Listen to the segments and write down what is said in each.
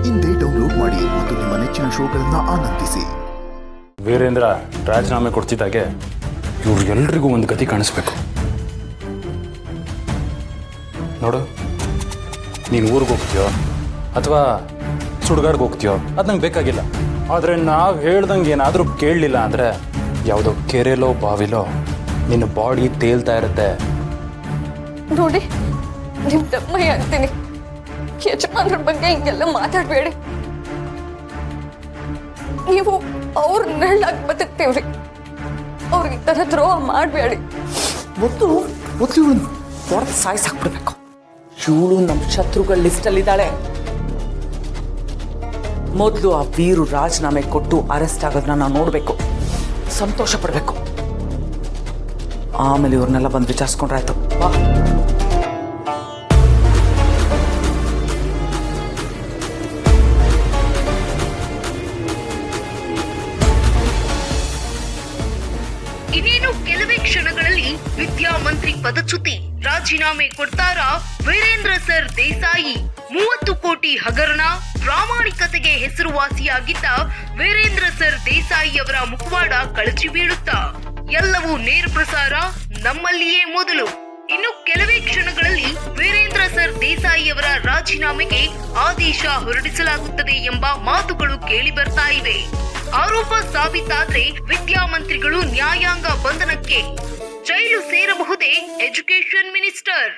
ಇಂದೇ ಡೌನ್ಲೋಡ್ ಮಾಡಿ ಮತ್ತು ನಿಮ್ಮ ನೆಚ್ಚಿನ ಶೋಗಳನ್ನು ಆನಂದಿಸಿ. ವೀರೇಂದ್ರ ರಾಜೀನಾಮೆ ಕೊಡ್ತಿದ್ದಾಗೆ ಇವ್ರಿಗೆಲ್ರಿಗೂ ಒಂದು ಗತಿ ಕಾಣಿಸ್ಬೇಕು. ನೋಡು, ನೀನು ಊರಿಗೆ ಹೋಗ್ತೀಯೋ ಅಥವಾ ಸುಡುಗಾಡ್ಗೆ ಹೋಗ್ತೀಯೋ ಅದು ನಂಗೆ ಬೇಕಾಗಿಲ್ಲ. ಆದರೆ ನಾವು ಹೇಳ್ದಂಗೆ ಏನಾದರೂ ಕೇಳಲಿಲ್ಲ ಅಂದರೆ ಯಾವುದೋ ಕೆರೆಲೋ ಬಾವಿಲೋ ನಿನ್ನ ಬಾಡಿ ತೇಲ್ತಾ ಇರುತ್ತೆ. ನೋಡಿ, ನಿಮ್ಮ ತಮ್ಮಯ್ಯ ಅಂತೀನಿ, ಯಜಮಾನ್ರ ಬಗ್ಗೆ ಹಿಂಗೆಲ್ಲ ಮಾತಾಡಬೇಡಿ. ನೀವು ಅವ್ರ ನೆರಳಾಗಿ ಬದುಕ್ತೇವ್ರಿ, ಅವ್ರಿಗೆ ಈ ಥರ ದ್ರೋಹ ಮಾಡಬೇಡಿ. ಮೊದಲು ಇವಳನ್ನು ಹೊಡೆದು ಸಾಯಿಸಾಕ್ಬಿಡ್ಬೇಕು. ಇವಳು ನಮ್ಮ ಶತ್ರುಗಳ ಲಿಸ್ಟಲ್ಲಿದ್ದಾಳೆ. ಮೊದಲು ಆ ವೀರು ರಾಜೀನಾಮೆ ಕೊಟ್ಟು ಅರೆಸ್ಟ್ ಆಗೋದನ್ನ ನಾವು ನೋಡಬೇಕು, ಸಂತೋಷ ಪಡಬೇಕು. ಆಮೇಲೆ ಇವ್ರನ್ನೆಲ್ಲ ಬಂದು ವಿಚಾರಿಸ್ಕೊಂಡ್ರಾಯ್ತು. ಬಾ. ಇನ್ನೇನು ಕೆಲವೇ ಕ್ಷಣಗಳಲ್ಲಿ ವಿದ್ಯಾಮಂತ್ರಿ ಪದಚ್ಯುತಿ. ರಾಜೀನಾಮೆ ಕೊಡ್ತಾರಾ ವೀರೇಂದ್ರ ಸರ್ ದೇಸಾಯಿ? 30 ಕೋಟಿ ಹಗರಣ, ಪ್ರಾಮಾಣಿಕತೆಗೆ ಹೆಸರುವಾಸಿಯಾಗಿದ್ದ ವೀರೇಂದ್ರ ಸರ್ ದೇಸಾಯಿ ಅವರ ಮುಖವಾಡ ಕಳಚಿ ಬೀಳುತ್ತಾ? ಎಲ್ಲವೂ ನೇರ ಪ್ರಸಾರ ನಮ್ಮಲ್ಲಿಯೇ ಮೊದಲು. ಇನ್ನು ಕೆಲವೇ ಕ್ಷಣಗಳಲ್ಲಿ ವೀರೇಂದ್ರ ಸರ್ ದೇಸಾಯಿ ಅವರ ರಾಜೀನಾಮೆಗೆ ಆದೇಶ ಹೊರಡಿಸಲಾಗುತ್ತದೆ ಎಂಬ ಮಾತುಗಳು ಕೇಳಿ ಬರ್ತಾ ಇವೆ. ಆರೋಪ ಸಾಬೀತಾದ್ರೆ ವಿದ್ಯಾಮಂತ್ರಿಗಳು ನ್ಯಾಯಾಂಗ ಬಂಧನಕ್ಕೆ, ಜೈಲು ಸೇರಬಹುದೇ ಎಜುಕೇಶನ್ ಮಿನಿಸ್ಟರ್?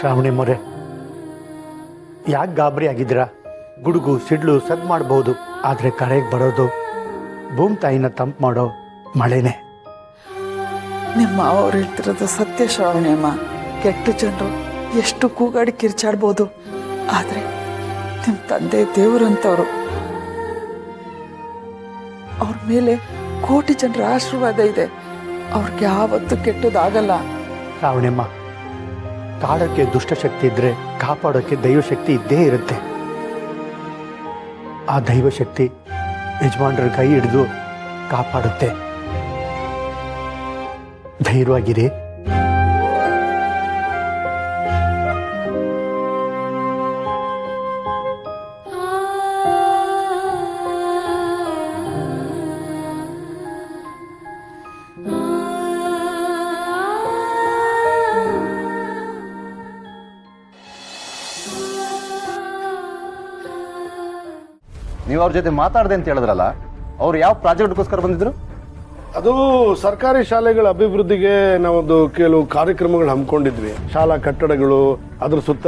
ಶ್ರಾವಣಿ ಮೊರೆ, ಯಾಕೆ ಗಾಬರಿ ಆಗಿದ್ದೀರಾ? ಗುಡುಗು ಸಿಡ್ಲು ಸದ್ ಮಾಡಬಹುದು, ಆದರೆ ಕರೆಗೆ ಬರೋದು ಭೂಮಿ ತಾಯಿನ ತಂಪು ಮಾಡೋ ಮಳೆನೇ. ನಿಮ್ಮ ಅವ್ರು ಹೇಳ್ತಿರೋದು ಸತ್ಯ ಶ್ರಾವಣಿಯಮ್ಮ. ಕೆಟ್ಟ ಜನರು ಎಷ್ಟು ಕೂಗಾಡಿ ಕಿರ್ಚಾಡ್ಬೋದು, ಆದರೆ ನಿಮ್ಮ ತಂದೆ ದೇವರಂತವ್ರು. ಅವ್ರ ಮೇಲೆ ಕೋಟಿ ಜನರ ಆಶೀರ್ವಾದ ಇದೆ. ಅವ್ರಿಗೆ ಯಾವತ್ತೂ ಕೆಟ್ಟದಾಗಲ್ಲ. ಶ್ರಾವಣಿಯಮ್ಮ, ಕಾಡೋಕ್ಕೆ ದುಷ್ಟಶಕ್ತಿ ಇದ್ದರೆ ಕಾಪಾಡೋಕ್ಕೆ ದೈವಶಕ್ತಿ ಇದ್ದೇ ಇರುತ್ತೆ. ಆ ದೈವಶಕ್ತಿ ಯಜಮಾನ್ರ ಕೈ ಹಿಡಿದು ಕಾಪಾಡುತ್ತೆ. ಧೈರ್ಯವಾಗಿರಿ. ನೀವು ಅವ್ರ ಜೊತೆ ಮಾತಾಡದೆ ಅಂತ ಹೇಳಿದ್ರಲ್ಲ, ಅವ್ರು ಯಾವ ಪ್ರಾಜೆಕ್ಟ್ಗೋಸ್ಕರ ಬಂದಿದ್ರು? ಅದು ಸರ್ಕಾರಿ ಶಾಲೆಗಳ ಅಭಿವೃದ್ಧಿಗೆ ನಾವೊಂದು ಕೆಲವು ಕಾರ್ಯಕ್ರಮಗಳು ಹಮ್ಮಿಕೊಂಡಿದ್ವಿ. ಶಾಲಾ ಕಟ್ಟಡಗಳು, ಅದ್ರ ಸುತ್ತ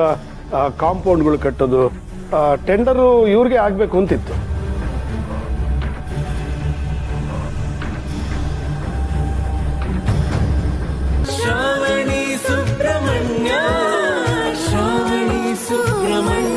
ಕಾಂಪೌಂಡ್ಗಳು ಕಟ್ಟೋದು, ಟೆಂಡರು ಇವ್ರಿಗೆ ಆಗಬೇಕು ಅಂತಿತ್ತು. ಶ್ರಾವಣಿ ಸುಬ್ರಹ್ಮಣ್ಯ, ಶ್ರಾವಣಿ ಸುಬ್ರಹ್ಮಣ್ಯ.